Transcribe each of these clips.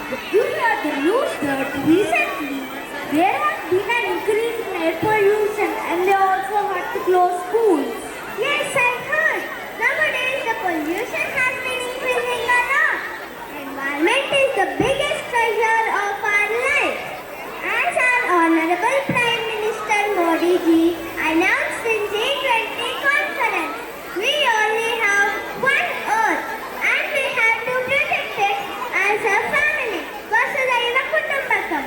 You hear the news that recently there has been an increase in air pollution and they also had to close schools. Yes, I heard. Nowadays the pollution has been increasing a lot. Environment is the biggest treasure of our life. As our Honorable Prime Minister Modi ji announced in G20 conference, we only have one earth and we have to protect it as a family. Vasudhaiva Kutumbakam.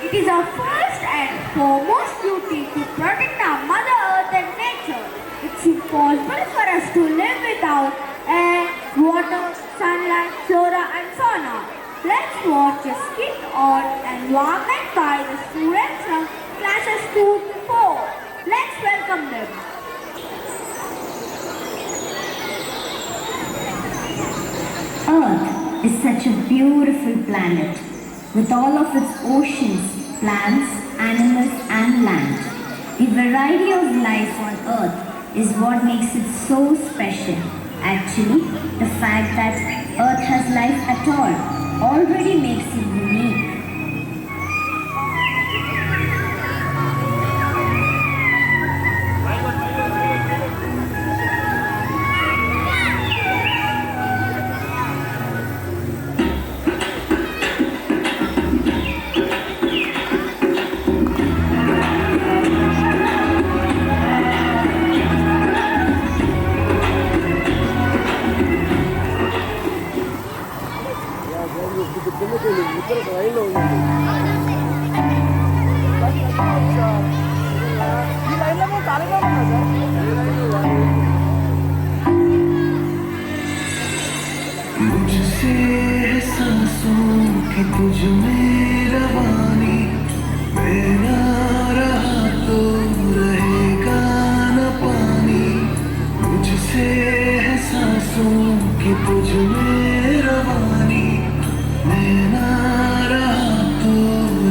It is our first and foremost duty to protect our Mother Earth and nature. It's impossible for us to live without air, water, sunlight, flora and fauna. Let's watch a skit on environment by the students from classes 2 to 4. Let's welcome them. Earth is such a beautiful planet with all of its oceans, plants, animals and land. The variety of life on Earth is what makes it so special. Actually, the fact that Earth has life at all already makes it unique. मुझसे सांसों की तुझ में रवानी मैं ना रहा तो रहेगा न पानी मुझसे है सांसों की तुझ में रवानी मैं ना रहा तो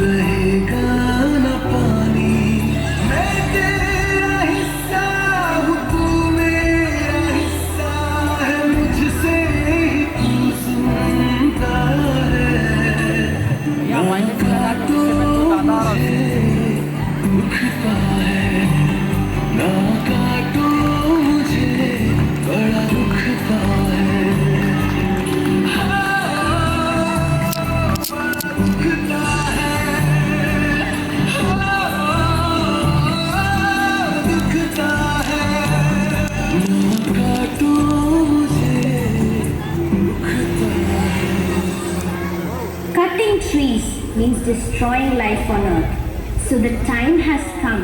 रहेगा न पानी मैं तेरा हिस्सा हूँ तू मेरा हिस्सा है मुझसे ही तू सुनता है ना काटो मुझे दुखता है ना काटो मुझे बड़ा दुखता है दुखता है दुखता है ना काटो मुझे दुखता है Cutting trees means destroying life on Earth. So the time has come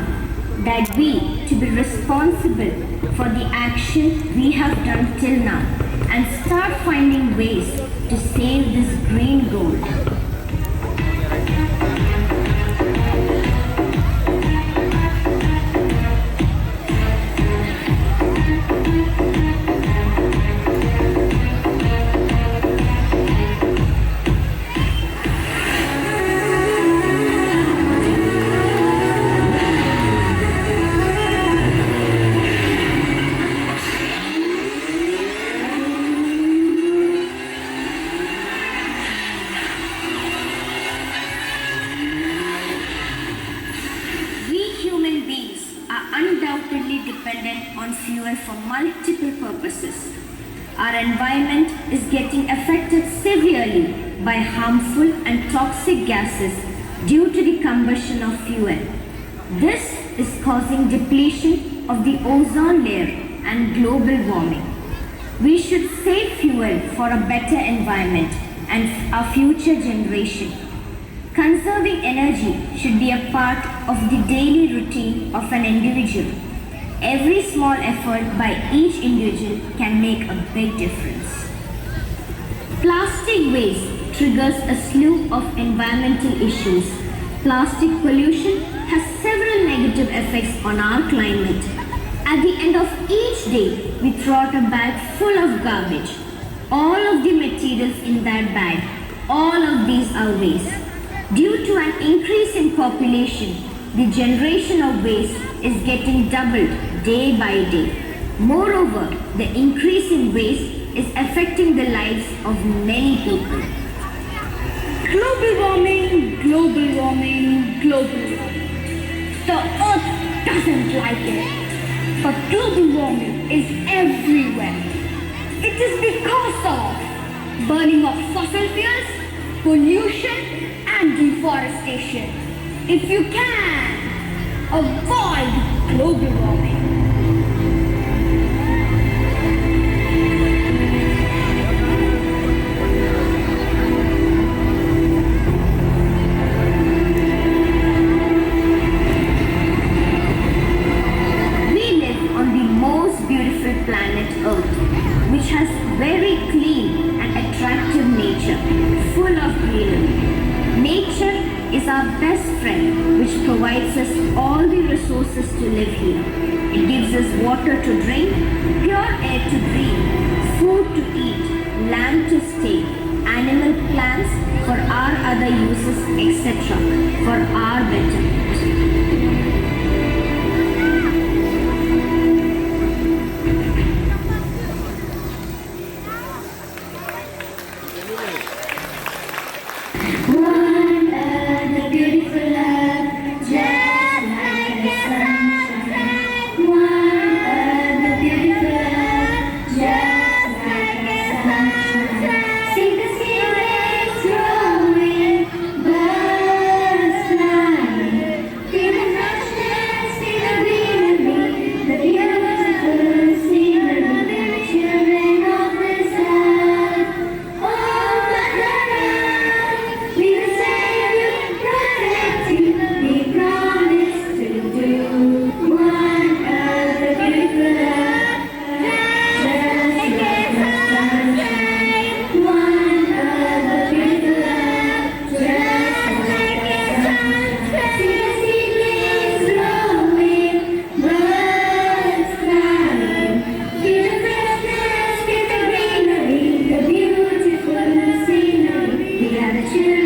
that we to be responsible for the action we have done till now and start finding ways to save this green gold. Undoubtedly dependent on fuel for multiple purposes. Our environment is getting affected severely by harmful and toxic gases due to the combustion of fuel. This is causing depletion of the ozone layer and global warming. We should save fuel for a better environment and our future generation. Conserving energy should be a part of the daily routine of an individual. Every small effort by each individual can make a big difference. Plastic waste triggers a slew of environmental issues. Plastic pollution has several negative effects on our climate. At the end of each day, we throw out a bag full of garbage. All of the materials in that bag, all of these are waste. Due to an increase in population, the generation of waste is getting doubled day by day. Moreover, the increase in waste is affecting the lives of many people. Global warming, global warming, global warming. The earth doesn't like it. But global warming is everywhere. It is because of burning of fossil fuels, pollution and deforestation. If you can, avoid global warming. Planet Earth, which has very clean and attractive nature, full of greenery. Nature is our best friend, which provides us all the resources to live here. It gives us water to drink, pure air to breathe, food to eat, land to stay, animal plants for our other uses, etc., for our betterment. Children